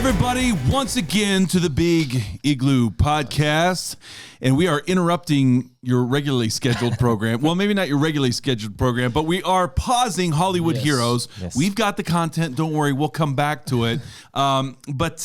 everybody, once again to the Big Igloo Podcast, and we are interrupting your regularly scheduled program. Well, maybe not your regularly scheduled program, but we are pausing Hollywood Heroes. Yes. We've got the content. Don't worry, we'll come back to it. What's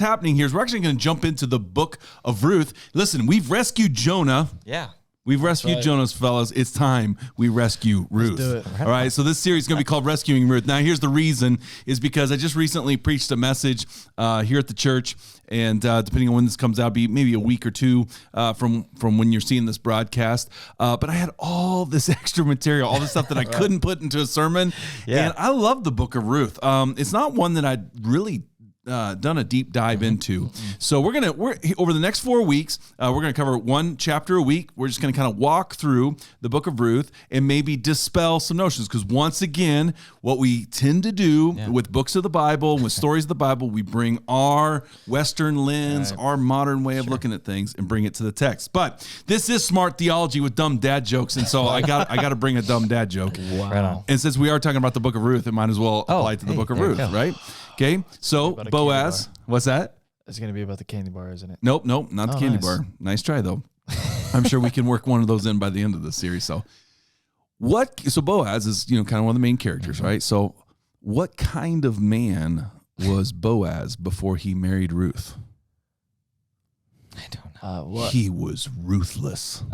happening here is we're actually going to jump into the book of Ruth. Listen, we've rescued Jonah. Yeah. We've rescued Jonah's fellas. It's time we rescue Ruth. Let's do it. All right. So this series is going to be called Rescuing Ruth. Now, here's the reason is because I just recently preached a message here at the church. And depending on when this comes out, be maybe a week or two from when you're seeing this broadcast. But I had all this extra material, all this stuff that I couldn't put into a sermon. Yeah. And I love the book of Ruth. It's not one that I'd really done a deep dive into. So we're over the next 4 weeks, we're gonna cover one chapter a week. We're just gonna kind of walk through the book of Ruth and maybe dispel some notions, because once again, what we tend to do with books of the Bible, with stories of the Bible, we bring our Western lens, our modern way of looking at things, and bring it to the text. But this is smart theology with dumb dad jokes, and so I got to bring a dumb dad joke. Wow. Right, and since we are talking about the book of Ruth, it might as well apply to the book of Ruth, right? Okay, so Boaz, what's that? It's going to be about the candy bar, isn't it? Nope, not the candy bar. Nice try, though. I'm sure we can work one of those in by the end of the series. So Boaz is, kind of one of the main characters, right? So what kind of man was Boaz before he married Ruth? I don't know. He was ruthless.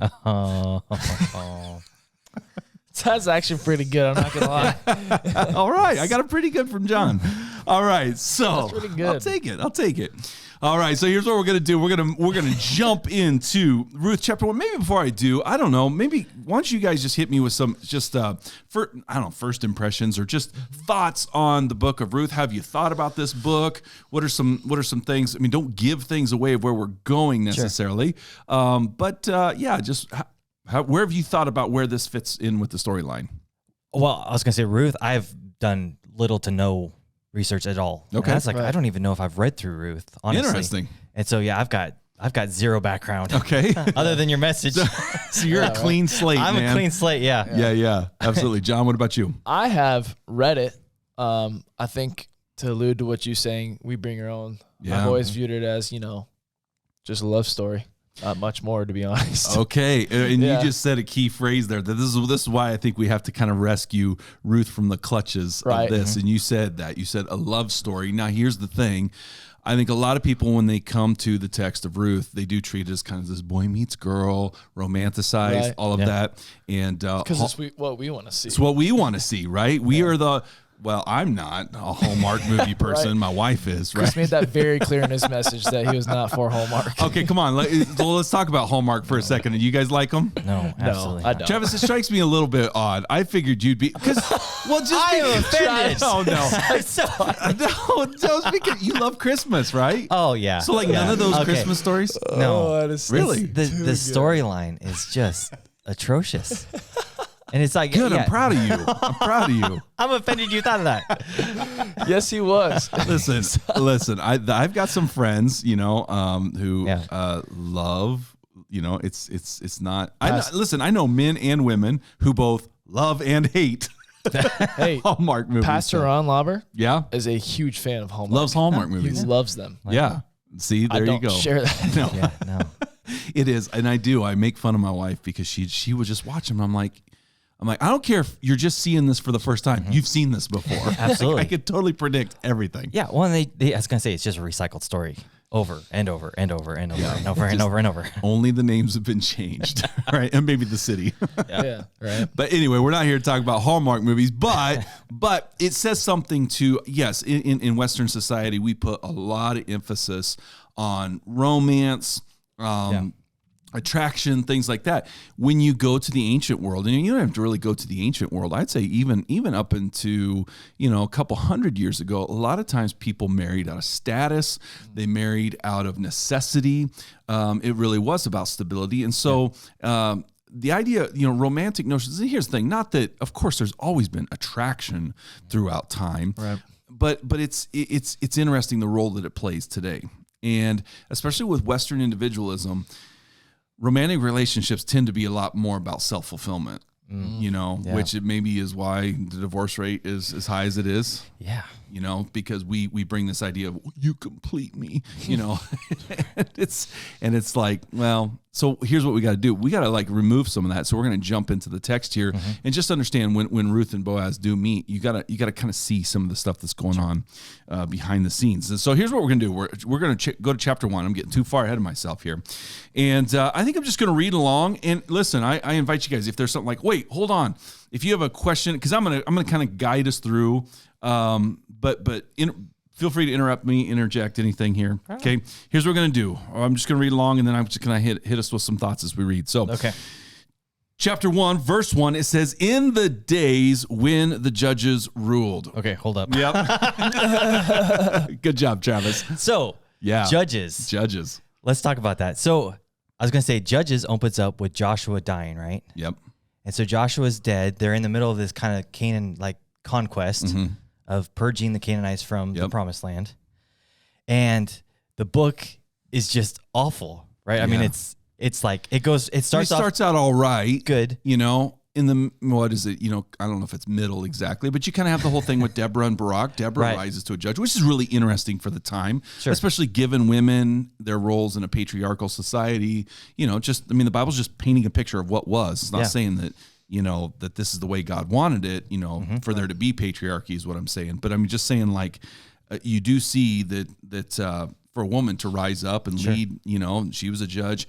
That's actually pretty good. I'm not gonna lie. All right, I got a pretty good from John. All right, so that's pretty good. I'll take it. All right, so here's what we're gonna do. We're gonna jump into Ruth chapter 1. Maybe before I do, I don't know. Maybe why don't you guys just hit me with some first impressions or just thoughts on the book of Ruth? Have you thought about this book? What are some things? I mean, don't give things away of where we're going necessarily, just. Where have you thought about where this fits in with the storyline? Well, I was going to say, Ruth, I've done little to no research at all. Okay. That's I don't even know if I've read through Ruth, honestly. Interesting. And so, I've got zero background. Okay. Other than your message. So you're a clean slate, I'm a clean slate, yeah. Yeah, absolutely. John, what about you? I have read it. I think to allude to what you're saying, we bring our own. Yeah. I've always viewed it as, just a love story. Not much more, to be honest. Okay, and you just said a key phrase there. That this is why I think we have to kind of rescue Ruth from the clutches of this. And you said that. You said a love story. Now, here's the thing. I think a lot of people, when they come to the text of Ruth, they do treat it as kind of this boy meets girl, romanticized, all of that. And because it's what we want to see. It's what we want to see, right? We are well, I'm not a Hallmark movie person. My wife is, right? Kris made that very clear in his message that he was not for Hallmark. Okay, come on. Let's talk about Hallmark for a second. Do you guys like them? No, absolutely. I don't. Travis, it strikes me a little bit odd. I figured you'd be, because, I am offended. Oh, no. No, because you love Christmas, right? Oh, yeah. So, none of those Christmas stories? No. That is really? The storyline is just atrocious. And it's like, good. I'm proud of you. I'm offended you thought of that. Yes, he was. Listen. I've got some friends, who love. It's not. I know men and women who both love and hate. Hey, Hallmark movies. Pastor Ron Lauber, is a huge fan of Hallmark. Loves Hallmark movies. He loves them. Yeah. See, there you go. Share that. No. Yeah, no. It is, and I do. I make fun of my wife because she would just watch them. I'm like, I don't care if you're just seeing this for the first time. You've seen this before. Absolutely. I could totally predict everything. Yeah. Well, I was going to say, it's just a recycled story over and over and over and over and over and over and over. Only the names have been changed, right? And maybe the city. Yeah, right. But anyway, we're not here to talk about Hallmark movies, but it says something to, yes, in Western society, we put a lot of emphasis on romance, attraction, things like that. When you go to the ancient world, and you don't have to really go to the ancient world, I'd say even up into, a couple hundred years ago, a lot of times people married out of status. They married out of necessity. It really was about stability. And so the idea, romantic notions, and here's the thing, not that, of course, there's always been attraction throughout time, right? But it's interesting the role that it plays today. And especially with Western individualism, romantic relationships tend to be a lot more about self-fulfillment, which it maybe is why the divorce rate is as high as it is. Yeah. you know, because we bring this idea of you complete me, you know, and it's like, well, so here's what we got to do. We got to like remove some of that. So we're going to jump into the text here and just understand when Ruth and Boaz do meet, you got to kind of see some of the stuff that's going on behind the scenes. And so here's what we're going to do. We're going to go to chapter 1. I'm getting too far ahead of myself here. And I think I'm just going to read along and listen, I invite you guys, if there's something like, wait, hold on. If you have a question, because I'm going to kind of guide us through, feel free to interrupt me, interject anything here. Okay, here's what we're going to do. I'm just going to read along, and then I'm just going to hit us with some thoughts as we read. So, okay. Chapter 1, verse 1, it says, in the days when the judges ruled. Okay, hold up. Yep. Good job, Travis. So, Judges. Let's talk about that. So, I was going to say, Judges opens up with Joshua dying, right? Yep. And so Joshua's dead. They're in the middle of this kind of Canaan like conquest of purging the Canaanites from the promised land. And the book is just awful, right? I mean, it's like it starts out all right. Good. You know, in the, what is it? You know, I don't know if it's middle exactly, but you kind of have the whole thing with Deborah and Barak. Deborah rises to a judge, which is really interesting for the time, especially given women, their roles in a patriarchal society. You know, just, I mean, the Bible's just painting a picture of what was. It's not saying that, you know, that this is the way God wanted it, you know, for there to be patriarchy is what I'm saying. But I'm just saying, like, you do see that for a woman to rise up and lead, you know, she was a judge.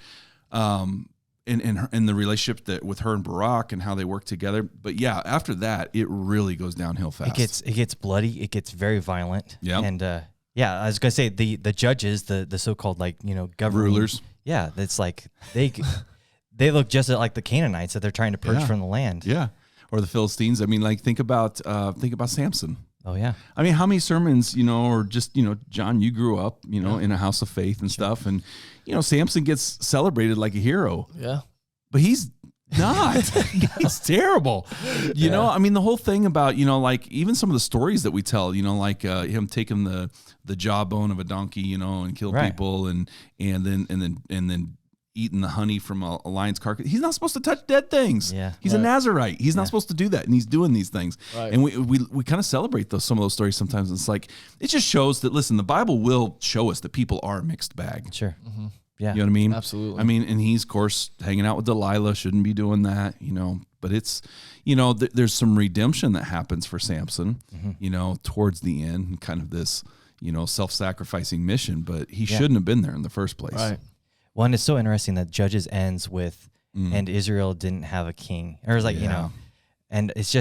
In the relationship that with her and Barak and how they work together. But yeah, after that, it really goes downhill fast. It gets bloody. It gets very violent. Yeah. And I was gonna say the judges, the so-called like, you know, governing rulers. Yeah, it's like they look just like the Canaanites that they're trying to purge from the land. Yeah, or the Philistines. I mean, like think about Samson. Oh yeah. I mean, how many sermons, you know, or just, you know, John, you grew up, you know, in a house of faith and stuff, and you know, Samson gets celebrated like a hero. Yeah. But he's not. He's terrible. You know, I mean, the whole thing about, you know, like even some of the stories that we tell, you know, like him taking the jawbone of a donkey, you know, and kill people, and then eating the honey from a lion's carcass. He's not supposed to touch dead things. Yeah. He's a Nazarite. He's not supposed to do that, and he's doing these things. Right. And we kind of celebrate some of those stories sometimes. It's like, it just shows that, listen, the Bible will show us that people are a mixed bag. Sure. Mm-hmm. Yeah. You know what I mean? Absolutely. I mean, and he's, of course, hanging out with Delilah, shouldn't be doing that, you know. But it's, you know, there's some redemption that happens for Samson, you know, towards the end, kind of this, you know, self-sacrificing mission. But he shouldn't have been there in the first place. Right. Well, and it's so interesting that Judges ends with, and Israel didn't have a king. Or it's like, you know, and it's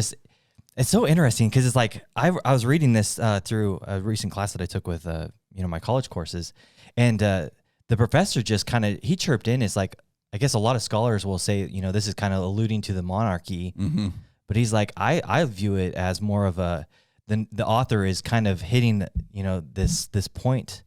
so interesting because it's like, I was reading this through a recent class that I took with, you know, my college courses. And the professor just kind of, he chirped in. It's like, I guess a lot of scholars will say, you know, this is kind of alluding to the monarchy. But he's like, I view it as more of the author is kind of hitting, you know, this point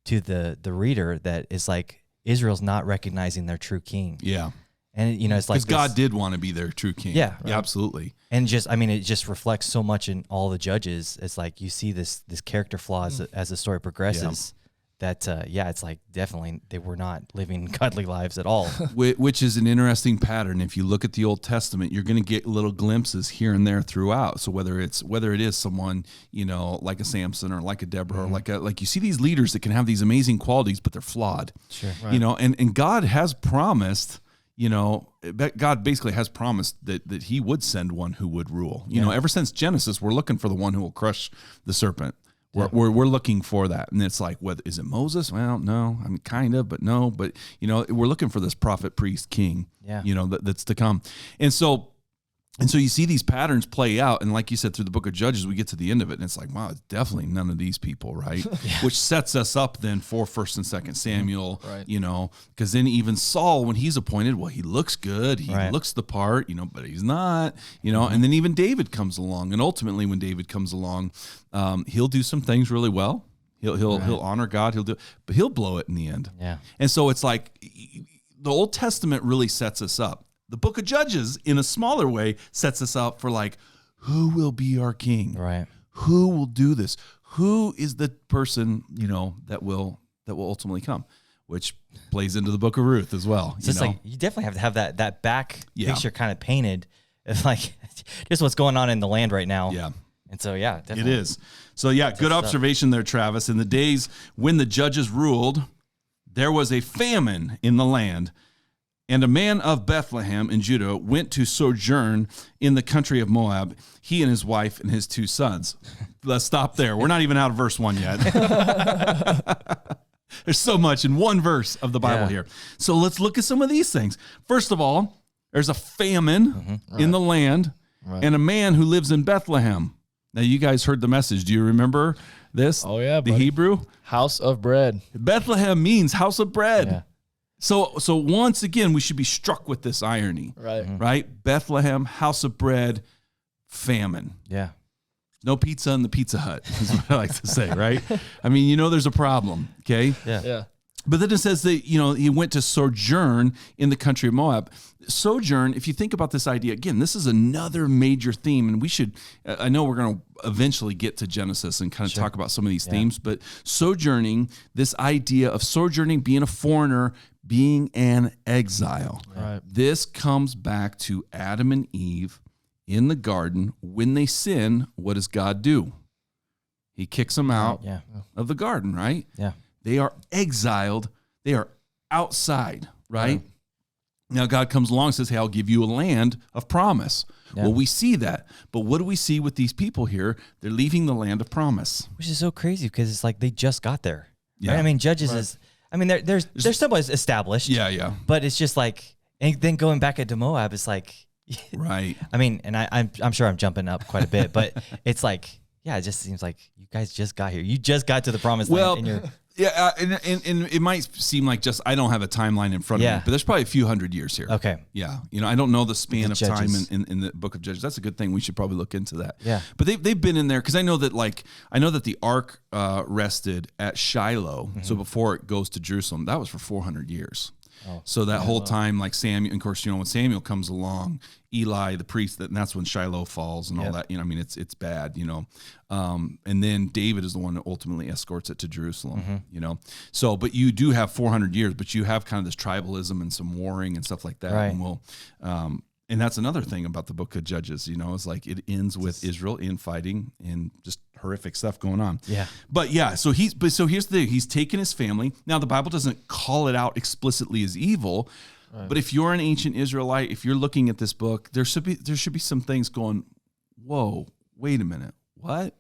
to the reader that is like, Israel's not recognizing their true king. Yeah. And, you know, it's like, because God did want to be their true king. Yeah. Yeah, absolutely. And just, I mean, it just reflects so much in all the judges. It's like, you see this character flaw as the story progresses. That, it's like definitely they were not living godly lives at all. Which is an interesting pattern. If you look at the Old Testament, you're going to get little glimpses here and there throughout. So whether it is someone, you know, like a Samson or like a Deborah, or like you see these leaders that can have these amazing qualities, but they're flawed. Sure. Right. You know, and God has promised, you know, God basically has promised that he would send one who would rule. You know, ever since Genesis, we're looking for the one who will crush the serpent. We're looking for that. And it's like, what is it, Moses? Well, no, I mean, kind of, but no. But, you know, we're looking for this prophet, priest, king, you know, that's to come. And so you see these patterns play out. And like you said, through the book of Judges, we get to the end of it. And it's like, wow, it's definitely none of these people, right? Which sets us up then for 1st and 2nd Samuel, you know, because then even Saul, when he's appointed, well, he looks good. He looks the part, you know, but he's not, you know. And then even David comes along. And ultimately, when David comes along, he'll do some things really well. He'll honor God. But he'll blow it in the end. Yeah. And so it's like the Old Testament really sets us up. The book of Judges, in a smaller way, sets us up for like, who will be our king? Right. Who will do this? Who is the person, you know, that will ultimately come? Which plays into the book of Ruth as well. It's just like, you definitely have to have that back picture kind of painted. It's like just what's going on in the land right now. Yeah. And so, yeah, definitely. It is. So, yeah, good observation there, Travis. In the days when the judges ruled, there was a famine in the land, and a man of Bethlehem in Judah went to sojourn in the country of Moab, he and his wife and his 2 sons. Let's stop there. We're not even out of verse 1 yet. There's so much in one verse of the Bible here. So let's look at some of these things. First of all, there's a famine in the land and a man who lives in Bethlehem. Now, you guys heard the message. Do you remember this? Oh, yeah, the buddy. Hebrew? House of bread. Bethlehem means house of bread. Yeah. So once again, we should be struck with this irony. Right? Bethlehem, house of bread, famine. Yeah. No pizza in the Pizza Hut is what I like to say, right? I mean, there's a problem, okay? Yeah. But then it says that, he went to sojourn in the country of Moab. Sojourn, if you think about this idea, again, this is another major theme, and we should, I know we're going to eventually get to Genesis and kind of talk about some of these themes, but sojourning, this idea of sojourning, being a foreigner, being an exile. Right. This comes back to Adam and Eve in the garden. When they sin, what does God do? He kicks them out of the garden, right? Yeah. They are exiled. They are outside, right? Now God comes along and says, hey, I'll give you a land of promise. Yeah. Well, we see that. But what do we see with these people here? They're leaving the land of promise. Which is so crazy because it's like they just got there. Yeah. Right? I mean, Judges is, I mean, there's somewhat established. Yeah. But it's just like, and then going back into Moab, it's like, right. I mean, and I'm sure I'm jumping up quite a bit, but it's like, yeah, it just seems like you guys just got here. You just got to the promised land. And you're, yeah, and it might seem like just I don't have a timeline in front of me, but there's probably a few hundred years here. Okay. Yeah, I don't know the span of time Judges. in the book of Judges. That's a good thing. We should probably look into that. Yeah. But they've been in there because I know that the ark rested at Shiloh. So before it goes to Jerusalem, that was for 400 years. Oh. So that whole time, like Samuel, of course, when Samuel comes along, Eli, the priest, and that's when Shiloh falls and all that. I mean, it's bad, and then David is the one that ultimately escorts it to Jerusalem, So, but you do have 400 years, but you have kind of this tribalism and some warring and stuff like that. Right. And and that's another thing about the book of Judges, is like it ends with Israel infighting and just horrific stuff going on. Yeah. But yeah, so here's the thing. He's taken his family. Now the Bible doesn't call it out explicitly as evil, but if you're an ancient Israelite, if you're looking at this book, there should be some things going, whoa, wait a minute. What?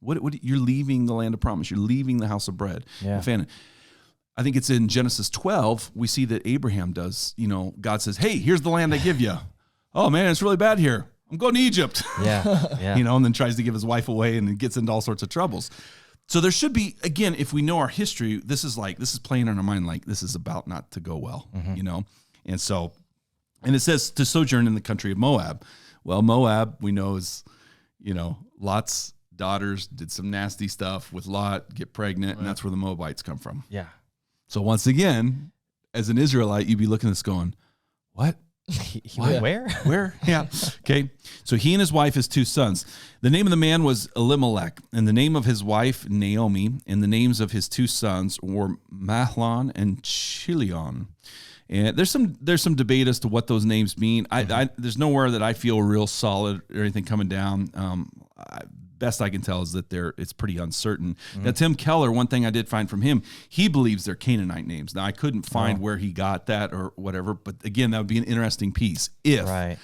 What you're leaving the land of promise. You're leaving the house of bread. Yeah. I think it's in Genesis 12, we see that Abraham does, God says, hey, here's the land I give you. Oh man, it's really bad here. I'm going to Egypt. Yeah. And then tries to give his wife away and gets into all sorts of troubles. So there should be, again, if we know our history, this is playing on our mind like this is about not to go well, And so, and it says to sojourn in the country of Moab. Well, Moab, we know is, Lot's daughters did some nasty stuff with Lot, get pregnant, and that's where the Moabites come from. Yeah. So once again, as an Israelite, you'd be looking at this going, what? Where? Where? Yeah. Okay. So he and his wife, his 2 sons. The name of the man was Elimelech, and the name of his wife Naomi, and the names of his 2 sons were Mahlon and Chilion. And there's some debate as to what those names mean. There's nowhere that I feel real solid or anything coming down. Best I can tell is that it's pretty uncertain. Now, Tim Keller, one thing I did find from him, he believes they're Canaanite names. Now, I couldn't find where he got that or whatever, but again, that would be an interesting piece. I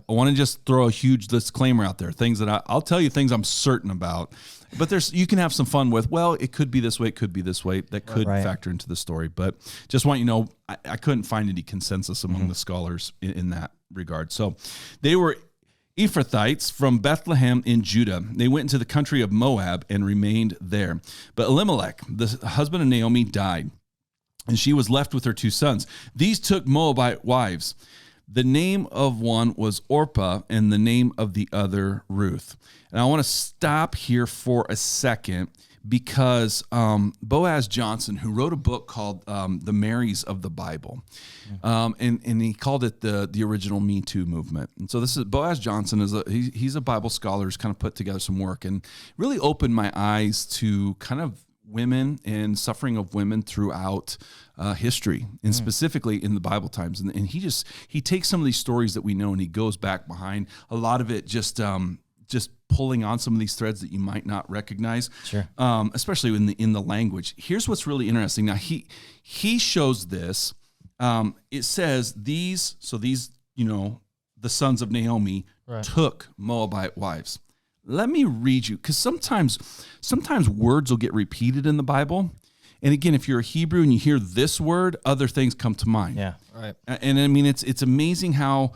want to just throw a huge disclaimer out there, things that I'll tell you things I'm certain about, but you can have some fun with, well, it could be this way, it could be this way. That could factor into the story, but just want you to know, I couldn't find any consensus among the scholars in that regard. So they were Ephrathites from Bethlehem in Judah. They went into the country of Moab and remained there. But Elimelech, the husband of Naomi, died, and she was left with her 2 sons. These took Moabite wives. The name of one was Orpah, and the name of the other Ruth. And I want to stop here for a second because Boaz Johnson, who wrote a book called The Marys of the Bible, and he called it the original Me Too movement. And so this is Boaz Johnson he's a Bible scholar who's kind of put together some work and really opened my eyes to kind of women and suffering of women throughout history, and specifically in the Bible times. And he takes some of these stories that we know and he goes back behind a lot of it, just just pulling on some of these threads that you might not recognize, Sure. Especially in the language. Here's what's really interesting. Now he shows this. It says these, the sons of Naomi took Moabite wives. Let me read you, because sometimes words will get repeated in the Bible. And again, if you're a Hebrew and you hear this word, other things come to mind. Yeah. Right. And I mean, it's amazing how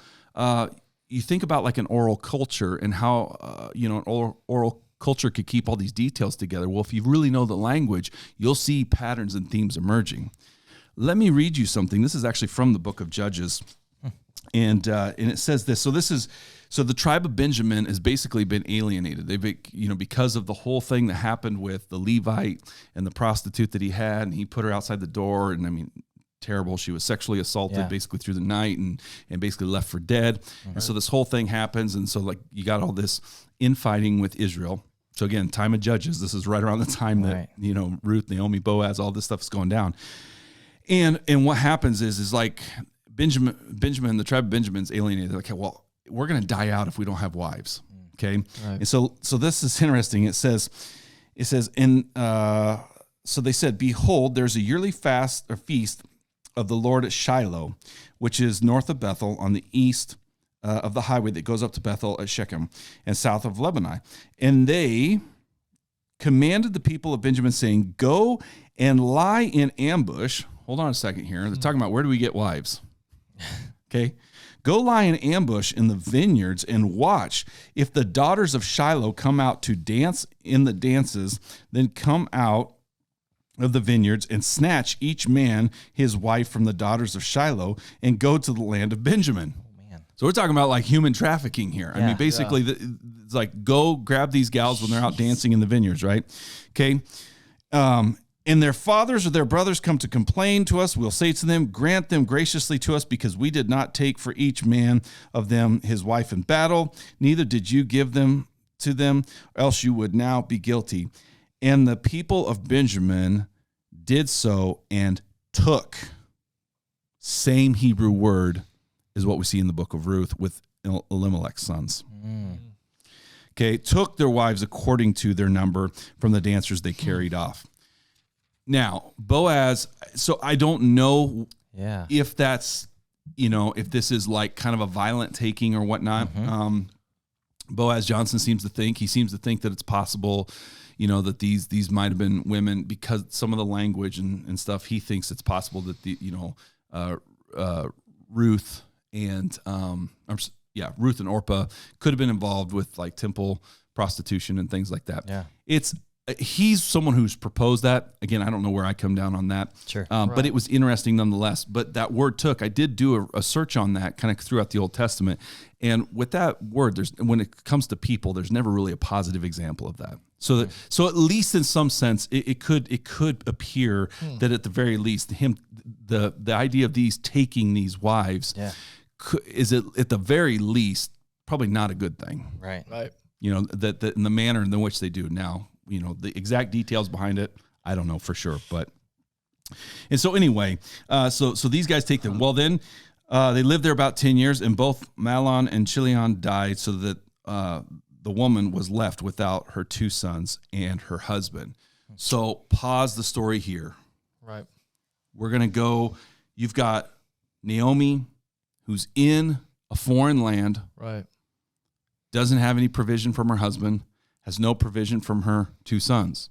you think about like an oral culture and how, an oral culture could keep all these details together. Well, if you really know the language, you'll see patterns and themes emerging. Let me read you something. This is actually from the book of Judges. And it says this. So the tribe of Benjamin has basically been alienated. They've, because of the whole thing that happened with the Levite and the prostitute that he had, and he put her outside the door. And I mean, terrible. She was sexually assaulted basically through the night and basically left for dead. Mm-hmm. And so this whole thing happens. And so like you got all this infighting with Israel. So again, time of Judges. This is right around the time that, Ruth, Naomi, Boaz, all this stuff is going down. And what happens is like Benjamin, the tribe of Benjamin's alienated. They're like, okay, well, we're going to die out if we don't have wives. Okay. Right. And so this is interesting. It says, so they said, behold, there's a yearly fast or feast of the Lord at Shiloh, which is north of Bethel on the east of the highway that goes up to Bethel at Shechem and south of Lebanon. And they commanded the people of Benjamin, saying, go and lie in ambush. Hold on a second here. They're talking about where do we get wives? Okay. Go lie in ambush in the vineyards and watch. If the daughters of Shiloh come out to dance in the dances, then come out of the vineyards and snatch each man his wife from the daughters of Shiloh and go to the land of Benjamin. Oh, man. So we're talking about like human trafficking here. I mean, basically, it's like go grab these gals when they're out dancing in the vineyards, right? Okay. And their fathers or their brothers come to complain to us, we'll say to them, grant them graciously to us, because we did not take for each man of them his wife in battle, neither did you give them to them, else you would now be guilty. And the people of Benjamin did so and took. Same Hebrew word is what we see in the book of Ruth with Elimelech's sons. Okay, took their wives according to their number from the dancers they carried off. Now, Boaz, so I don't know if that's, if this is like kind of a violent taking or whatnot. Boaz Johnson seems to think that it's possible, that these might have been women because some of the language and stuff. He thinks it's possible that Ruth and Ruth and Orpah could have been involved with like temple prostitution and things like that. Yeah. He's someone who's proposed that. Again, I don't know where I come down on that. Sure. But it was interesting nonetheless. But that word took, I did do a search on that kind of throughout the Old Testament. And with that word, when it comes to people, there's never really a positive example of that. So at least in some sense, it could appear that at the very least, the idea of these taking these wives is at the very least probably not a good thing. Right. That in the manner in which they do now. The exact details behind it, I don't know for sure. And so anyway, so these guys take them. Well, then they lived there about 10 years, and both Mahlon and Chilion died, so that the woman was left without her two sons and her husband. So pause the story here. Right. We're going to go, you've got Naomi, who's in a foreign land. Right. Doesn't have any provision from her husband. Has no provision from her two sons.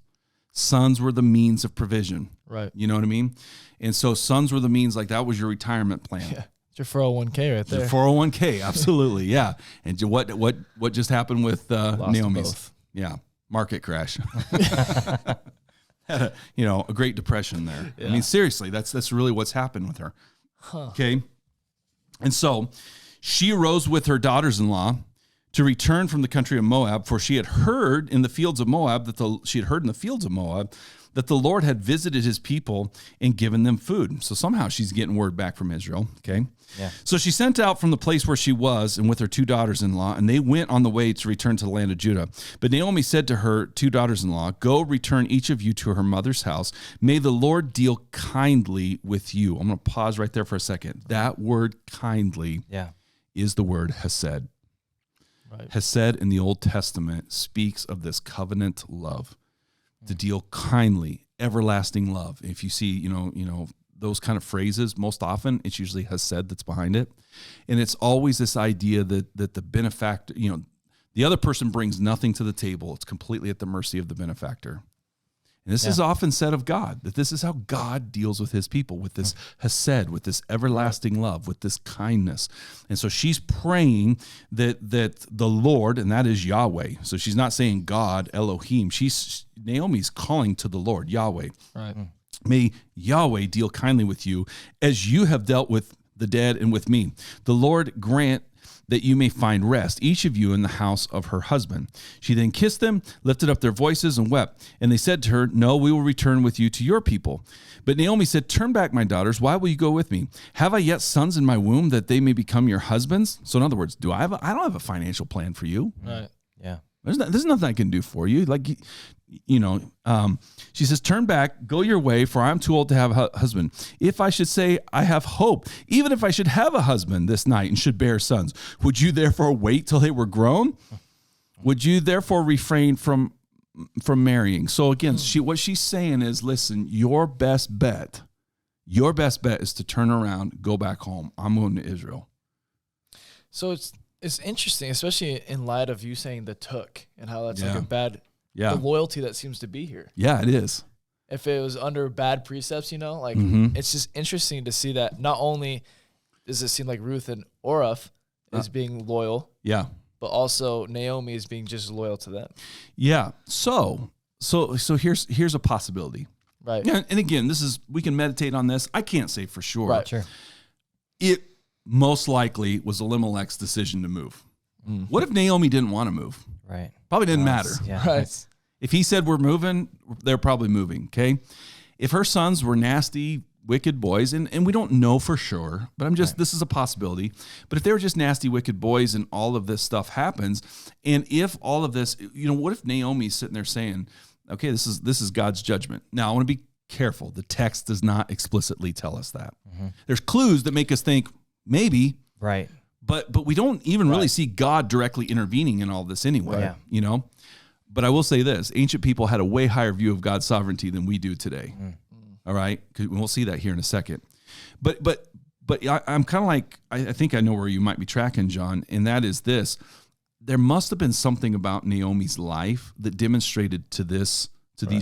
Sons were the means of provision. Right. You know what I mean? And so sons were the means, like that was your retirement plan. Yeah. It's your 401k right there. Your 401k, absolutely, yeah. And what just happened with Naomi's? Yeah, market crash. Had a Great Depression there. Yeah. I mean, seriously, that's really what's happened with her. Huh. Okay. And so she arose with her daughters-in-law to return from the country of Moab, for she had heard in the fields of Moab that the Lord had visited his people and given them food. So somehow she's getting word back from Israel. Okay. Yeah. So she sent out from the place where she was and with her two daughters-in-law, and they went on the way to return to the land of Judah. But Naomi said to her two daughters-in-law, go return each of you to her mother's house. May the Lord deal kindly with you. I'm going to pause right there for a second. That word kindly is the word hesed. Right. Hesed in the Old Testament speaks of this covenant love, to deal kindly, everlasting love. If you see, you know, those kind of phrases, most often it's usually Hesed that's behind it. And it's always this idea that the benefactor, you know, the other person brings nothing to the table. It's completely at the mercy of the benefactor. And this is often said of God, that this is how God deals with his people, with this Hesed, with this everlasting love, with this kindness. And so she's praying that the Lord, and that is Yahweh. So she's not saying God, Elohim. Naomi's calling to the Lord, Yahweh. Right. May Yahweh deal kindly with you as you have dealt with the dead and with me. The Lord grant that you may find rest, each of you in the house of her husband. She then kissed them, lifted up their voices, and wept. And they said to her, no, we will return with you to your people. But Naomi said, turn back, my daughters. Why will you go with me? Have I yet sons in my womb that they may become your husbands? So in other words, I don't have a financial plan for you. Right. Yeah. There's nothing I can do for you. Like, you know, she says, turn back, go your way, for I'm too old to have a husband. If I should say I have hope, even if I should have a husband this night and should bear sons, would you therefore wait till they were grown? Would you therefore refrain from marrying? So again, what she's saying is, listen, your best bet is to turn around, go back home. I'm going to Israel. So it's interesting, especially in light of you saying the took and how that's like a bad, the loyalty that seems to be here. Yeah, it is. If it was under bad precepts, you know, like it's just interesting to see that not only does it seem like Ruth and Orph is being loyal, but also Naomi is being just loyal to them. Yeah. So here's a possibility. Right. Yeah, and again, we can meditate on this. I can't say for sure. Right. Sure. It most likely was Elimelech's decision to move. What if Naomi didn't want to move? Right. Probably didn't matter. Yeah. Right. If he said we're moving, they're probably moving, okay? If her sons were nasty, wicked boys, and we don't know for sure, but this is a possibility, but if they were just nasty, wicked boys and all of this stuff happens, and if all of this, you know, what if Naomi's sitting there saying, okay, this is God's judgment. Now, I want to be careful. The text does not explicitly tell us that. There's clues that make us think maybe, right, but we don't even really see God directly intervening in all this anyway, you know? But I will say this, ancient people had a way higher view of God's sovereignty than we do today. All right? 'Cause we'll see that here in a second. But I'm kind of like, I think I know where you might be tracking, Jon, and that is this. There must have been something about Naomi's life that demonstrated to these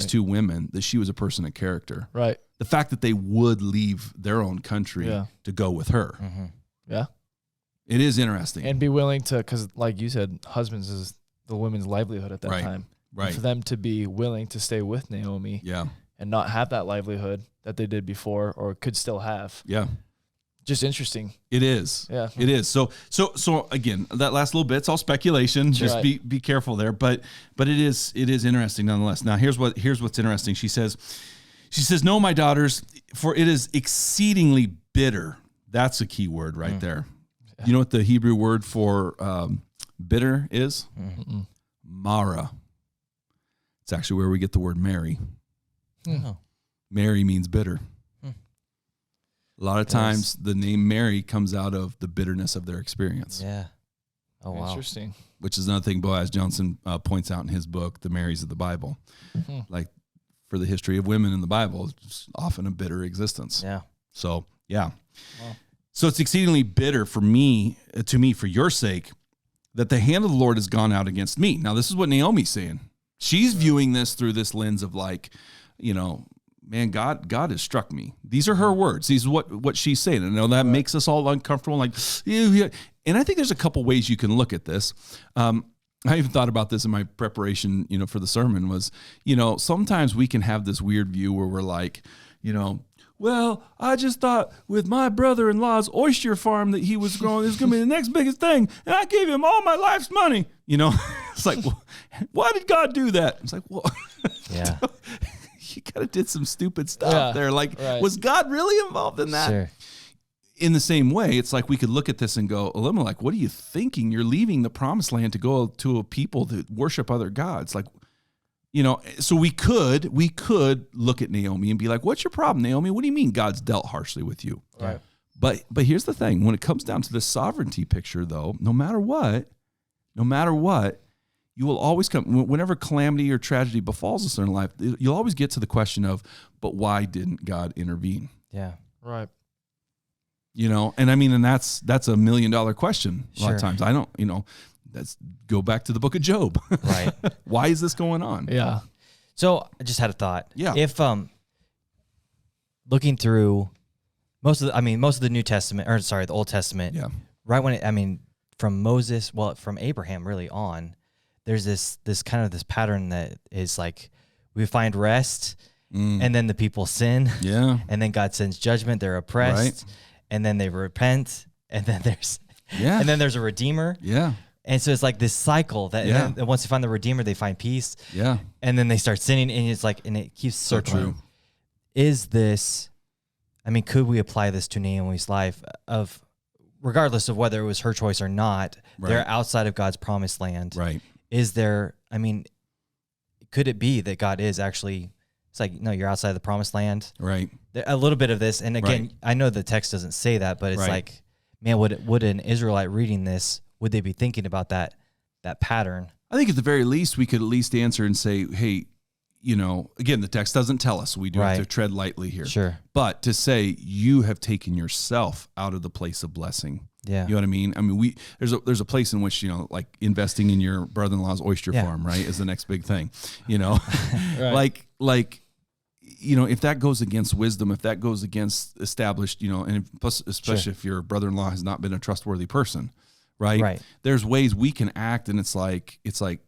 two women that she was a person of character. Right. The fact that they would leave their own country to go with her. Yeah. It is interesting. And be willing to, because like you said, husbands is the women's livelihood at that time. Right. And for them to be willing to stay with Naomi and not have that livelihood that they did before or could still have. Yeah. Just interesting. It is. Yeah. It is. So again, that last little bit's all speculation. Just be careful there. But it is interesting nonetheless. Now here's what's interesting. She says, no, my daughters, for it is exceedingly bitter. That's a key word right there. Yeah. You know what the Hebrew word for bitter is? Mara. It's actually where we get the word Mary. Mary means bitter. A lot of times the name Mary comes out of the bitterness of their experience. Yeah. Oh, wow. Interesting. Which is another thing Boaz Johnson points out in his book, The Marys of the Bible. Like for the history of women in the Bible, it's often a bitter existence. Yeah. So, yeah. Wow. So it's exceedingly bitter to me, for your sake, that the hand of the Lord has gone out against me. Now, this is what Naomi's saying. She's viewing this through this lens of like, you know, man, God has struck me. These are her words. These are what she's saying. And I know that makes us all uncomfortable. Like, and I think there's a couple ways you can look at this. I even thought about this in my preparation, you know, for the sermon was, you know, sometimes we can have this weird view where we're like, you know, well, I just thought with my brother-in-law's oyster farm that he was growing, this is going to be the next biggest thing. And I gave him all my life's money. You know, it's like, well, why did God do that? It's like, well, yeah. You kind of did some stupid stuff there. Like, was God really involved in that? Sure. In the same way, it's like we could look at this and go, Elimelech, what are you thinking? You're leaving the promised land to go to a people that worship other gods. Like, you know, so we could look at Naomi and be like, what's your problem, Naomi? What do you mean God's dealt harshly with you? Right. But here's the thing. When it comes down to the sovereignty picture, though, no matter what, no matter what, you will always come, whenever calamity or tragedy befalls us in life, you'll always get to the question of, but why didn't God intervene? Yeah. Right. You know, and I mean, and that's a $1 million question. A lot of Sure. times I don't, you know, let's go back to the book of Job. Right. Why is this going on? Yeah. So I just had a thought. Yeah. If looking through most of the New Testament, or sorry, the Old Testament, Yeah. right when from Moses, from Abraham really on, there's this kind of this pattern that is like we find rest, and then the people sin, Yeah. and then God sends judgment. They're oppressed, Right. and then they repent, and then there's Yeah. and then there's a redeemer. Yeah. And so it's like this cycle that Yeah. and then once they find the redeemer, they find peace, Yeah. and then they start sinning, and it's like, and it keeps So circling. true. Is this? I mean, could we apply this to Naomi's life of, regardless of whether it was her choice or not, Right. they're outside of God's promised land. Right. Is there, I mean, could it be that God is actually, it's like, no, you're outside of the promised land? Right. A little bit of this. And again, Right. I know the text doesn't say that, but it's Right. like, man, would an Israelite reading this, would they be thinking about that pattern? I think at the very least, we could at least answer and say, hey, you know, again, the text doesn't tell us. We do have to Right. tread lightly here. Sure. But to say you have taken yourself out of the place of blessing. Yeah. You know what I mean? I mean, there's a place in which, you know, like investing in your brother-in-law's oyster Yeah. farm, right, is the next big thing, you know? Right. like, you know, if that goes against wisdom, if that goes against established, you know, and plus, especially if your brother-in-law has not been a trustworthy person, right? Right. There's ways we can act, and it's like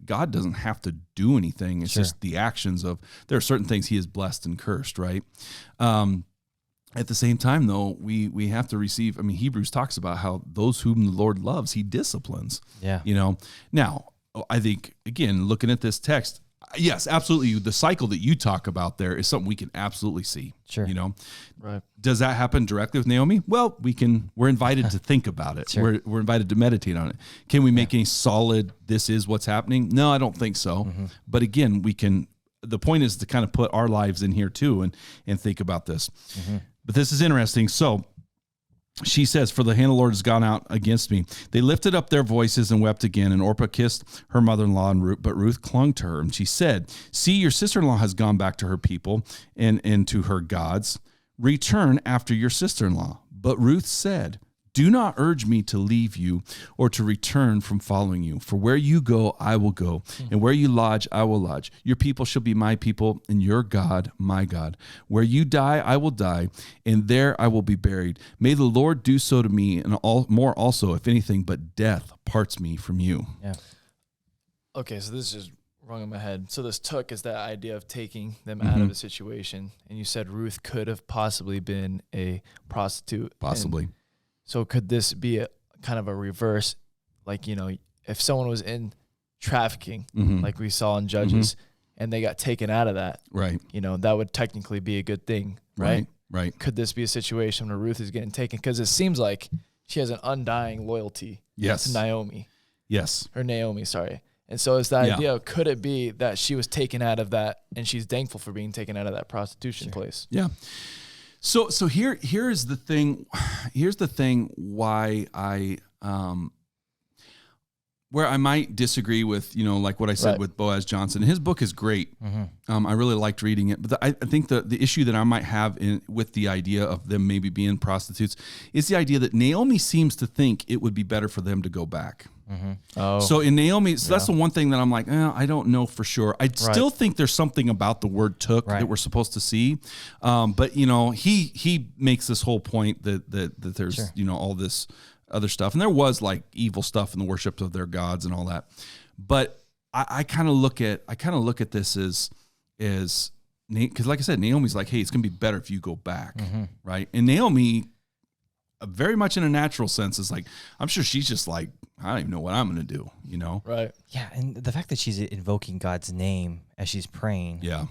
God doesn't have to do anything. It's Sure. just the actions of, there are certain things he has blessed and cursed, right? At the same time, though, we have to receive, I mean, Hebrews talks about how those whom the Lord loves, he disciplines. Yeah. You know, now, I think, again, looking at this text, yes, absolutely. The cycle that you talk about there is something we can absolutely see. Sure. You know, Right. does that happen directly with Naomi? Well, we're invited to think about it. Sure. We're invited to meditate on it. Can we make any solid, this is what's happening? No, I don't think so. But again, the point is to kind of put our lives in here too and think about this. But this is interesting. So she says, for the hand of the Lord has gone out against me. They lifted up their voices and wept again. And Orpah kissed her mother-in-law, but Ruth clung to her. And she said, see, your sister-in-law has gone back to her people and to her gods. Return after your sister-in-law. But Ruth said, do not urge me to leave you or to return from following you. For where you go, I will go. And where you lodge, I will lodge. Your people shall be my people, and your God, my God. Where you die, I will die, and there I will be buried. May the Lord do so to me, and more also, if anything, but death parts me from you. Yeah. Okay, so this is wrong in my head. So this took is that idea of taking them out of a situation. And you said Ruth could have possibly been a prostitute. Possibly. So could this be a kind of a reverse, like, you know, if someone was in trafficking, like we saw in Judges, and they got taken out of that, Right. you know, that would technically be a good thing, right? Right. Could this be a situation where Ruth is getting taken? Because it seems like she has an undying loyalty Yes. to Naomi. Yes. Or Naomi, sorry. And so it's the idea, could it be that she was taken out of that and she's thankful for being taken out of that prostitution place? Yeah. So here is the thing. Here's the thing why I where I might disagree with, you know, like what I said with Boaz Johnson. His book is great. I really liked reading it, but I think the issue that I might have with the idea of them maybe being prostitutes is the idea that Naomi seems to think it would be better for them to go back. Oh, So in Naomi, that's the one thing that I'm like, I don't know for sure. I still think there's something about the word took that we're supposed to see. But you know, he makes this whole point that there's, you know, all this other stuff. And there was like evil stuff in the worship of their gods and all that. But I kind of look at this as because like I said, Naomi's like, hey, it's going to be better if you go back. Right. And Naomi, very much in a natural sense, is like, I'm sure she's just like, I don't even know what I'm going to do, you know? right. Yeah, and the fact that she's invoking God's name as she's praying. Yeah.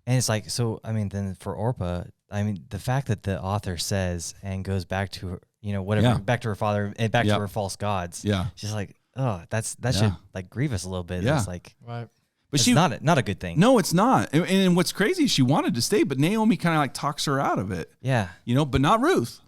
And it's like, so, I mean, then for Orpah, I mean, the fact that the author says and goes back to her, you know, whatever, back to her father and back to her false gods. Yeah. She's like, oh, that should like grieve us a little bit. Yeah. It's like, Right. But it's she not a good thing. No, it's not. And what's crazy is she wanted to stay, but Naomi kind of like talks her out of it. Yeah. You know, but not Ruth.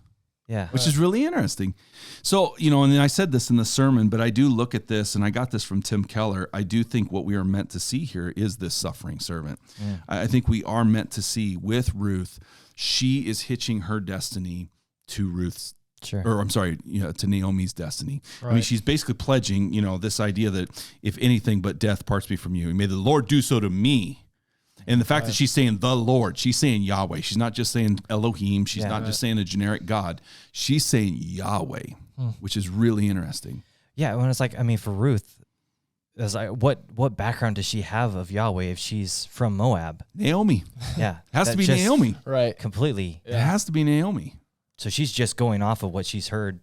Yeah. Which is really interesting. So, and I said this in the sermon, but I do look at this, and I got this from Tim Keller. I do think what we are meant to see here is this suffering servant. Yeah. I think we are meant to see with Ruth, she is hitching her destiny to Ruth's. Sure. Or I'm sorry, to Naomi's destiny. Right. I mean, she's basically pledging, this idea that if anything but death parts me from you, may the Lord do so to me. And the fact that she's saying the Lord, she's saying Yahweh. She's not just saying Elohim. She's not just saying a generic God. She's saying Yahweh, which is really interesting. Yeah, when it's like, for Ruth, it's like, what background does she have of Yahweh if she's from Moab? Naomi. Yeah. Has to be Naomi. Right. Completely. Yeah. It has to be Naomi. So she's just going off of what she's heard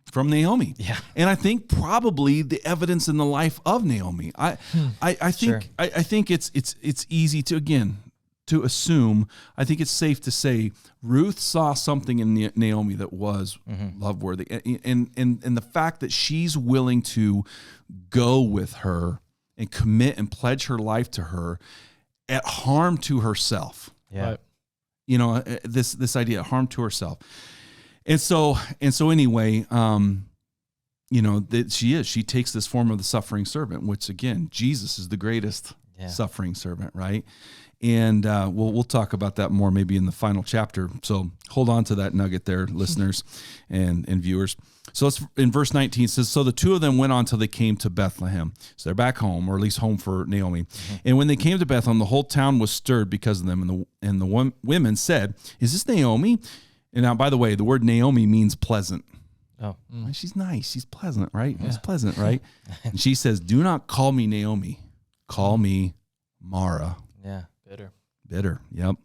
from Naomi. Yeah. And I think probably the evidence in the life of Naomi. I think sure. I think it's easy to assume. I think it's safe to say Ruth saw something in Naomi that was love worthy. And the fact that she's willing to go with her and commit and pledge her life to her at harm to herself. Yeah. Right. This idea of harm to herself. And so anyway, that she takes this form of the suffering servant, which again, Jesus is the greatest suffering servant, right? And we'll talk about that more maybe in the final chapter. So hold on to that nugget there, listeners and viewers. So it's in verse 19, it says, so the two of them went on till they came to Bethlehem. So they're back home, or at least home for Naomi. Mm-hmm. And when they came to Bethlehem, the whole town was stirred because of them. And the women said, is this Naomi? And now, by the way, the word Naomi means pleasant. Oh, she's nice. She's pleasant, right? Yeah. It's pleasant, right? And she says, do not call me Naomi. Call me Mara. Yeah. Bitter. Yep.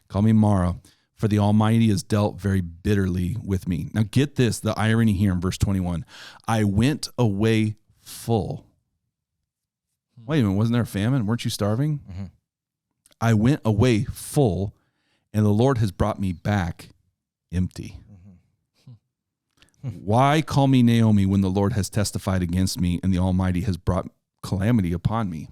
Call me Mara. For the Almighty has dealt very bitterly with me. Now get this, the irony here in verse 21. I went away full. Wait a minute, wasn't there a famine? Weren't you starving? Mm-hmm. I went away full, and the Lord has brought me back empty. Mm-hmm. Why call me Naomi when the Lord has testified against me and the Almighty has brought calamity upon me?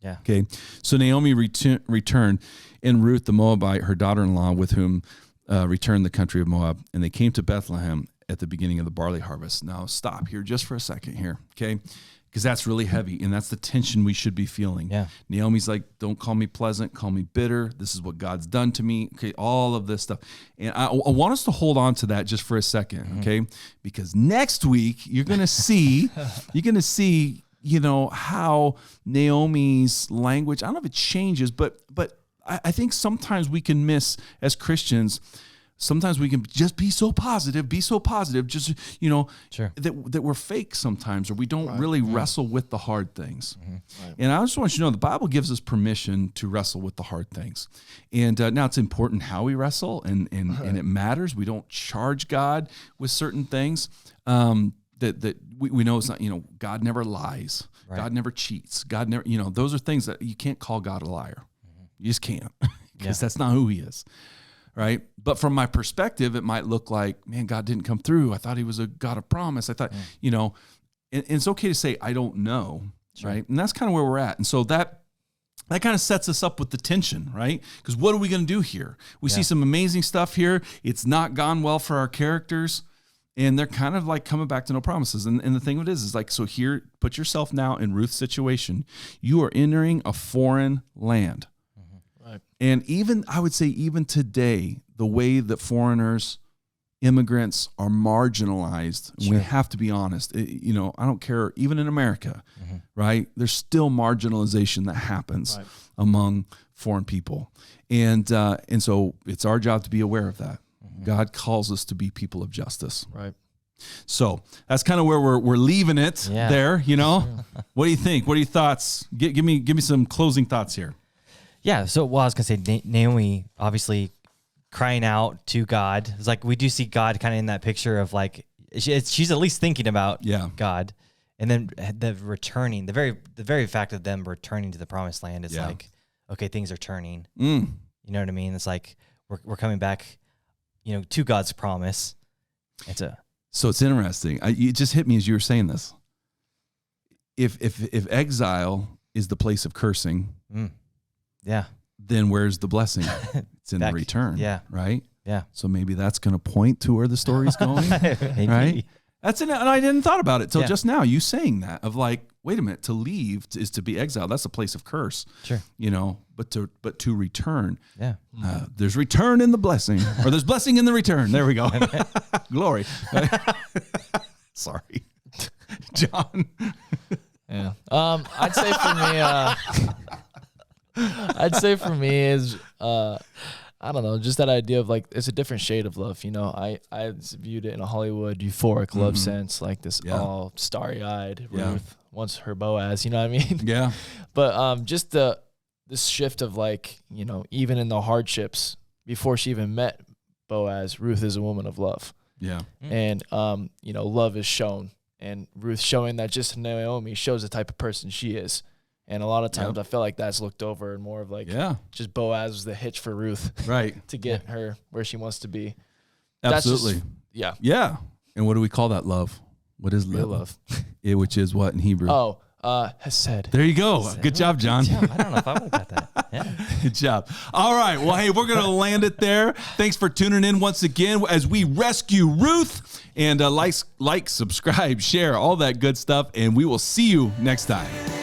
Yeah. Okay. So Naomi returned, and Ruth the Moabite, her daughter-in-law, with whom returned the country of Moab, and they came to Bethlehem at the beginning of the barley harvest. Now stop here just for a second here, okay? Because that's really heavy, and that's the tension we should be feeling. Yeah. Naomi's like, don't call me pleasant, call me bitter. This is what God's done to me. Okay, all of this stuff. And I want us to hold on to that just for a second, okay? Because next week you're going to see, how Naomi's language, I don't know if it changes, but I think sometimes we can miss, as Christians, sometimes we can just be so positive, just, sure. that we're fake sometimes, or we don't really wrestle with the hard things. Mm-hmm. Right. And I just want you to know the Bible gives us permission to wrestle with the hard things. And now it's important how we wrestle, and it matters. We don't charge God with certain things. That we know it's not, God never lies. Right. God never cheats. God never, those are things that you can't call God a liar. Mm-hmm. You just can't, because that's not who he is. Right. But from my perspective, it might look like, man, God didn't come through. I thought he was a God of promise. I thought, and it's okay to say, I don't know. Sure. Right. And that's kind of where we're at. And so that kind of sets us up with the tension, right? Because what are we going to do here? We see some amazing stuff here. It's not gone well for our characters. And they're kind of like coming back to no promises. And the thing of it is like, so here, put yourself now in Ruth's situation. You are entering a foreign land. Mm-hmm. Right. And I would say even today, the way that foreigners, immigrants are marginalized, sure. We have to be honest, I don't care, even in America, right? There's still marginalization that happens among foreign people. And so it's our job to be aware of that. God calls us to be people of justice. Right. So that's kind of where we're leaving it there, What do you think? What are your thoughts? Give me some closing thoughts here. Yeah. So, I was going to say, Naomi, obviously crying out to God. It's like, we do see God kind of in that picture of like, she's at least thinking about God. And then the returning, the very fact of them returning to the promised land is like, okay, things are turning. You know what I mean? It's like, we're coming back, to God's promise. So it's interesting. It just hit me as you were saying this. If exile is the place of cursing, then where's the blessing? It's in the return, right? Yeah. So maybe that's going to point to where the story's going, right? And I didn't thought about it till just now. You saying that of like, wait a minute, to leave is to be exiled. That's a place of curse. Sure. But to return. Yeah. There's return in the blessing, or there's blessing in the return. There we go. Glory. Sorry, Jon. Yeah. I'd say for me is I don't know, just that idea of like it's a different shade of love. I viewed it in a Hollywood euphoric love sense, like this all starry-eyed Ruth wants her Boaz. You know what I mean? Yeah. But just this shift of like, even in the hardships before she even met Boaz, Ruth is a woman of love. Yeah. And love is shown, and Ruth showing that just Naomi shows the type of person she is. And a lot of times I feel like that's looked over and more of like just Boaz was the hitch for Ruth, right, to get her where she wants to be. Absolutely. Yeah. And what do we call that love? What is love? Which is what in Hebrew? Oh, hesed. There you go. Good job, Jon. I don't know if I would have got that. Yeah. Good job. All right. Well, hey, we're going to land it there. Thanks for tuning in once again as we rescue Ruth. And like, subscribe, share, all that good stuff. And we will see you next time.